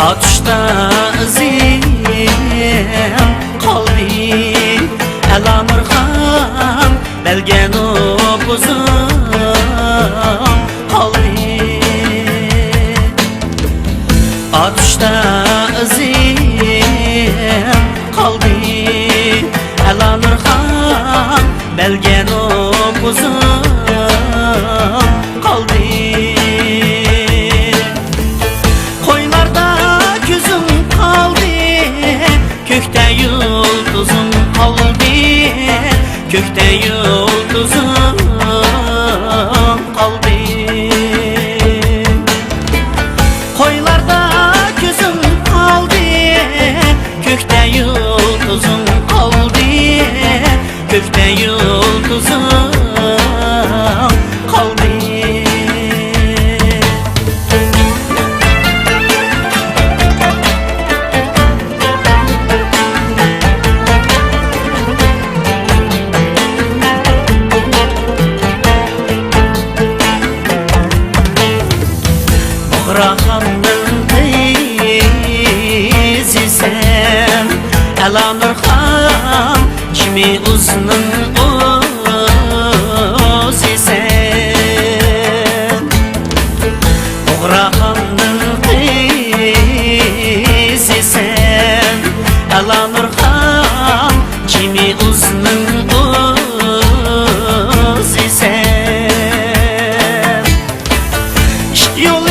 Atışta izim qalbi Əlamır xan Bəlgən o buzum qalbi Atışta izim qalbi Əlamır xan Bəlgən o buzum qalbi Kökte yıldızım kalbi, kökte yıldızım kalbi. Koylarda gözüm kaldı, kökte yıldızım kaldı, kökte yıldızım kaldı. Rahanın teyzisem Əlanır xan kimi uzunun özisem Rahanın teyzisem Əlanır xan kimi uzunun özisem İşte yolu